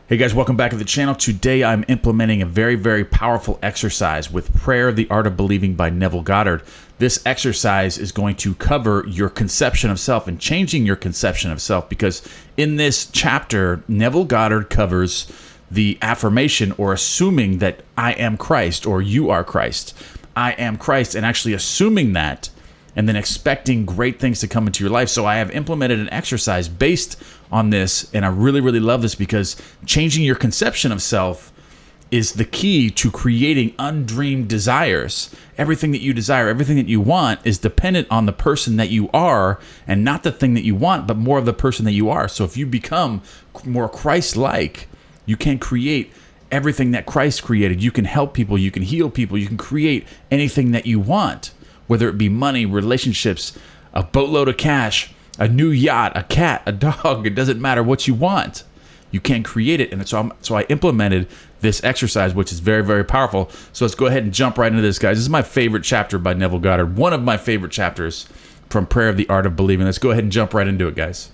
Hey guys, welcome back to the channel. Today I'm implementing a very, very powerful exercise with Prayer, the Art of Believing by Neville Goddard. This exercise is going to cover your conception of self and changing your conception of self, because in this chapter, Neville Goddard covers the affirmation or assuming that I am Christ or you are Christ. I am Christ, and actually assuming that and then expecting great things to come into your life. So I have implemented an exercise based on this, and I really, really love this because changing your conception of self is the key to creating undreamed desires. Everything that you desire, everything that you want is dependent on the person that you are, and not the thing that you want, but more of the person that you are. So if you become more Christ-like, you can create everything that Christ created. You can help people, you can heal people, you can create anything that you want, whether it be money, relationships, a boatload of cash, a new yacht, a cat, a dog. It doesn't matter what you want. You can create it. And so I implemented this exercise, which is very, very powerful. So let's go ahead and jump right into this, guys. This is my favorite chapter by Neville Goddard, one of my favorite chapters from Prayer, the Art of Believing. Let's go ahead and jump right into it, guys.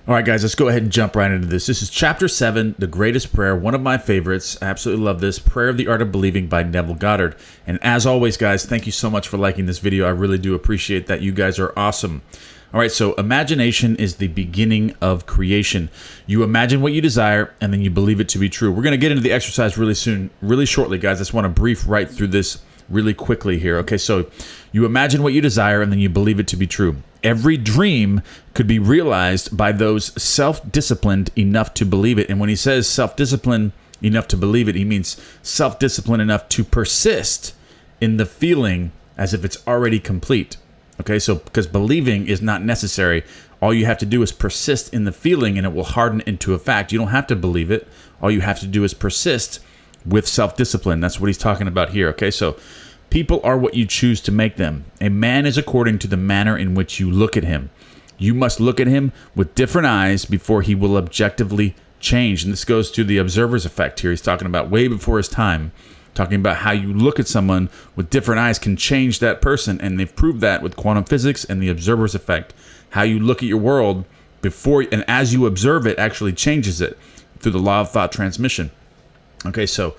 All right, guys, let's go ahead and jump right into this. This is chapter 7, The Greatest Prayer, one of my favorites. I absolutely love this. Prayer, the Art of Believing by Neville Goddard. And as always, guys, thank you so much for liking this video. I really do appreciate that. You guys are awesome. All right, so imagination is the beginning of creation. You imagine what you desire, and then you believe it to be true. We're going to get into the exercise really soon, really shortly, guys. I just want to brief right through this really quickly here. Okay, so you imagine what you desire, and then you believe it to be true. Every dream could be realized by those self-disciplined enough to believe it. And when he says self-disciplined enough to believe it, he means self-disciplined enough to persist in the feeling as if it's already complete. Okay, so because believing is not necessary. All you have to do is persist in the feeling, and it will harden into a fact. You don't have to believe it. All you have to do is persist with self-discipline. That's what he's talking about here. Okay, so people are what you choose to make them. A man is according to the manner in which you look at him. You must look at him with different eyes before he will objectively change. And this goes to the observer's effect here. He's talking about way before his time, talking about how you look at someone with different eyes can change that person. And they've proved that with quantum physics and the observer's effect. How you look at your world before and as you observe it actually changes it through the law of thought transmission. Okay, so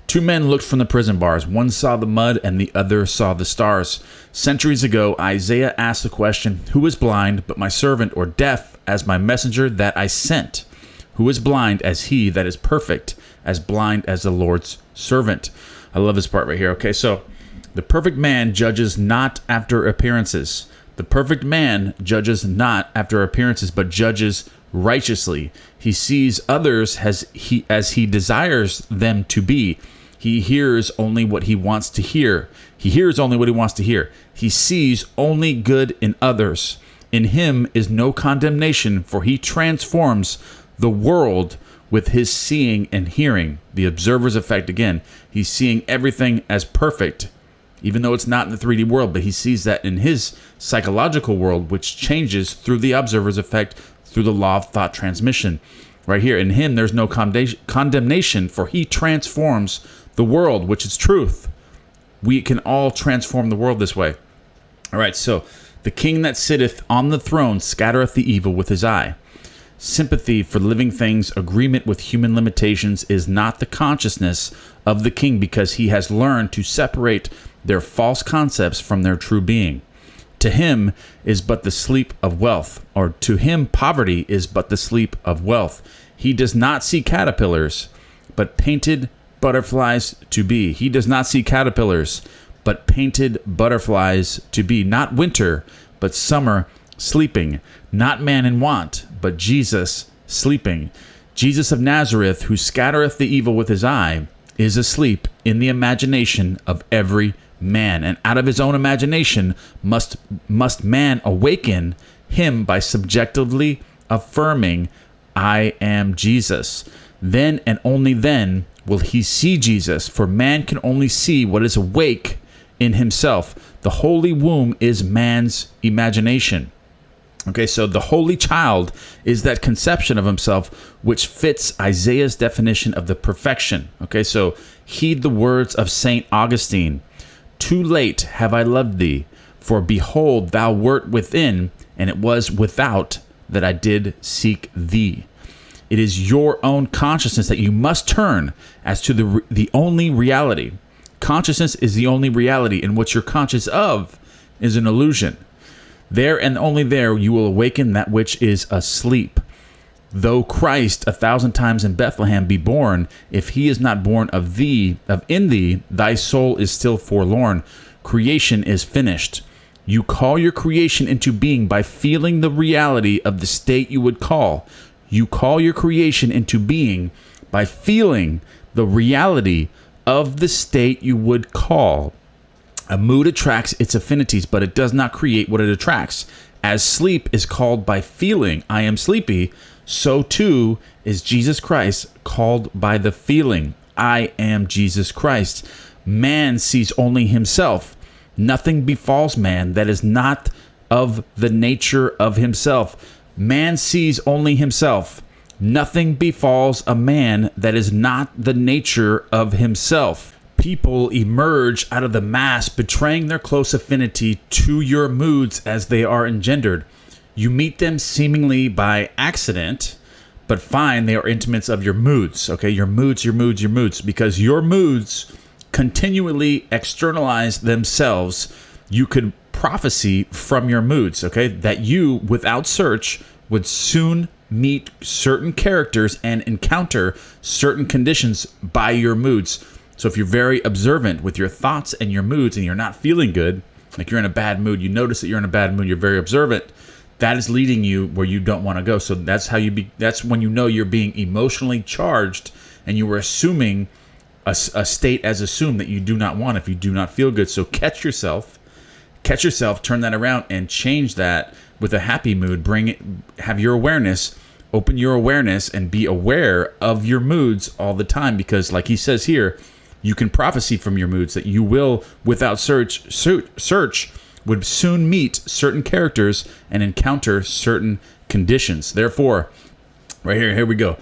two men looked from the prison bars. One saw the mud and the other saw the stars. Centuries ago, Isaiah asked the question, who is blind but my servant, or deaf as my messenger that I sent? Who is blind as he that is perfect, as blind as the Lord's servant? I love this part right here. Okay, so the perfect man judges not after appearances. The perfect man judges not after appearances, but judges righteously. He sees others as he desires them to be. He hears only what he wants to hear. He hears only what he wants to hear. He sees only good in others. In him is no condemnation, for he transforms the world with his seeing and hearing. The observer's effect again. He's seeing everything as perfect, even though it's not in the 3D world, but he sees that in his psychological world, which changes through the observer's effect, through the law of thought transmission. Right here, in him, there's no condemnation, for he transforms the world, which is truth. We can all transform the world this way. All right, so the king that sitteth on the throne scattereth the evil with his eye. Sympathy for living things, agreement with human limitations is not the consciousness of the king, because he has learned to separate their false concepts from their true being. To him is but the sleep of wealth, or to him poverty is but the sleep of wealth. He does not see caterpillars, but painted butterflies to be. He does not see caterpillars, but painted butterflies to be. Not winter, but summer sleeping. Not man in want, but Jesus sleeping. Jesus of Nazareth, who scattereth the evil with his eye, is asleep in the imagination of every man, and out of his own imagination must man awaken him by subjectively affirming, I am Jesus. Then and only then will he see Jesus, for man can only see what is awake in himself. The holy womb is man's imagination. Okay, so the holy child is that conception of himself which fits Isaiah's definition of the perfection. Okay, so heed the words of St. Augustine. Too late have I loved thee, for behold, thou wert within, and it was without that I did seek thee. It is your own consciousness that you must turn as to the only reality. Consciousness is the only reality, and what you're conscious of is an illusion. There and only there you will awaken that which is asleep. Though Christ 1,000 times in Bethlehem be born, if he is not born in thee, thy soul is still forlorn. Creation is finished. You call your creation into being by feeling the reality of the state you would call. You call your creation into being by feeling the reality of the state you would call. A mood attracts its affinities, but it does not create what it attracts. As sleep is called by feeling, I am sleepy, so too is Jesus Christ called by the feeling, I am Jesus Christ. Man sees only himself. Nothing befalls man that is not of the nature of himself. Man sees only himself. Nothing befalls a man that is not the nature of himself. People emerge out of the mass, betraying their close affinity to your moods as they are engendered. You meet them seemingly by accident, but find they are intimates of your moods. Okay, your moods, because your moods continually externalize themselves. You could prophecy from your moods, okay, that you, without search, would soon meet certain characters and encounter certain conditions by your moods. So if you're very observant with your thoughts and your moods and you're not feeling good, like you're in a bad mood, you notice that you're in a bad mood, you're very observant, that is leading you where you don't want to go. So that's how that's when you know you're being emotionally charged and you were assuming a state as assumed that you do not want if you do not feel good. So catch yourself, turn that around and change that with a happy mood. Have your awareness, open your awareness and be aware of your moods all the time, because like he says here, you can prophecy from your moods that you will, without search, would soon meet certain characters and encounter certain conditions. Therefore, right here we go.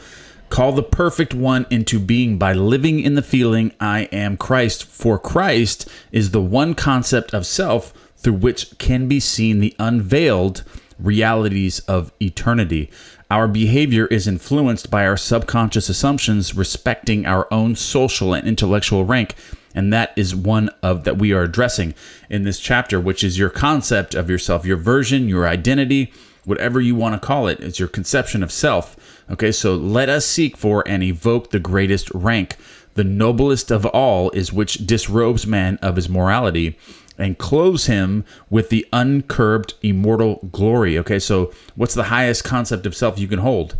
Call the perfect one into being by living in the feeling, I am Christ. For Christ is the one concept of self through which can be seen the unveiled realities of eternity. Our behavior is influenced by our subconscious assumptions respecting our own social and intellectual rank, and that is one of that we are addressing in this chapter, which is your concept of yourself, your version, your identity, whatever you want to call it. It's your conception of self. Okay, so let us seek for and evoke the greatest rank. The noblest of all is which disrobes man of his morality and clothes him with the uncurbed immortal glory. Okay, so what's the highest concept of self you can hold?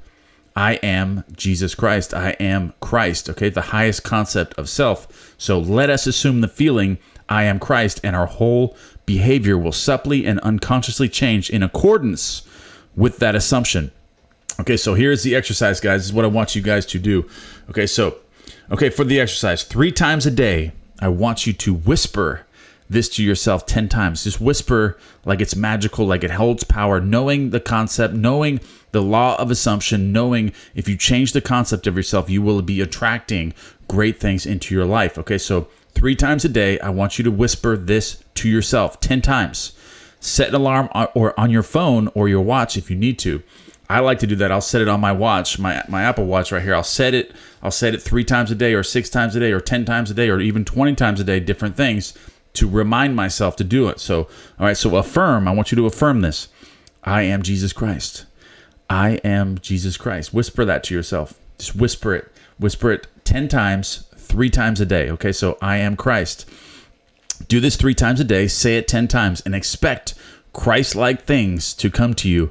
I am Jesus Christ. I am Christ. Okay, the highest concept of self. So let us assume the feeling, I am Christ, and our whole behavior will subtly and unconsciously change in accordance with that assumption. Okay, so here's the exercise, guys. This is what I want you guys to do. Okay, for the exercise, 3 times a day, I want you to whisper this to yourself 10 times. Just whisper like it's magical, like it holds power, knowing the concept, knowing the law of assumption, knowing if you change the concept of yourself, you will be attracting great things into your life. Okay, so 3 times a day, I want you to whisper this to yourself 10 times. Set an alarm or on your phone or your watch if you need to. I like to do that. I'll set it on my watch, my Apple Watch right here. I'll set it 3 times a day or 6 times a day or 10 times a day or even 20 times a day, different things, to remind myself to do it. So, all right, so affirm. I want you to affirm this. I am Jesus Christ. I am Jesus Christ. Whisper that to yourself. Just whisper it. Whisper it 10 times, 3 times a day. Okay, so I am Christ. Do this 3 times a day. Say it 10 times and expect Christ-like things to come to you.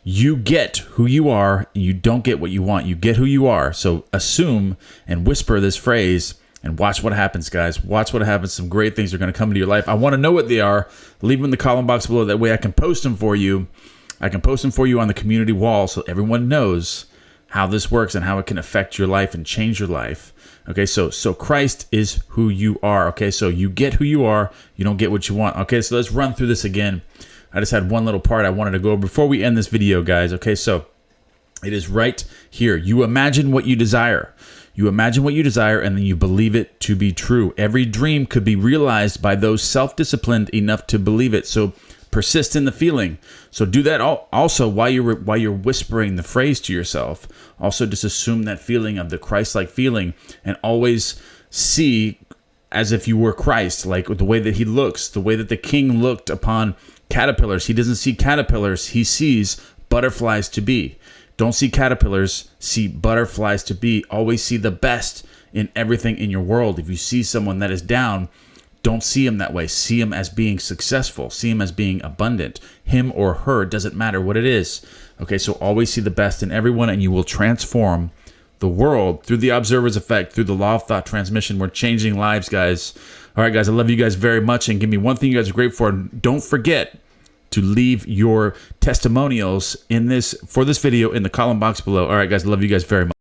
You get who you are. You don't get what you want. You get who you are. So assume and whisper this phrase and watch what happens, guys. Watch what happens. Some great things are going to come into your life. I want to know what they are. Leave them in the comment box below. That way I can post them for you. I can post them for you on the community wall so everyone knows how this works and how it can affect your life and change your life. Okay, so Christ is who you are. Okay, so you get who you are. You don't get what you want. Okay, so let's run through this again. I just had one little part I wanted to go over before we end this video, guys. Okay, so it is right here. You imagine what you desire. You imagine what you desire, and then you believe it to be true. Every dream could be realized by those self-disciplined enough to believe it. So Persist in the feeling. So do that also while you're whispering the phrase to yourself. Also just assume that feeling of the Christ-like feeling, and always see as if you were Christ, like the way that he looks, the way that the king looked upon caterpillars. He doesn't see caterpillars, he sees butterflies to be. Don't see caterpillars, see butterflies to be. Always see the best in everything in your world. If you see someone that is down, don't see him that way. See him as being successful. See him as being abundant. Him or her, doesn't matter what it is. Okay, so always see the best in everyone, and you will transform the world through the observer's effect, through the law of thought transmission. We're changing lives, guys. All right, guys, I love you guys very much, and give me one thing you guys are great for. Don't forget to leave your testimonials for this video in the column box below. All right, guys, I love you guys very much.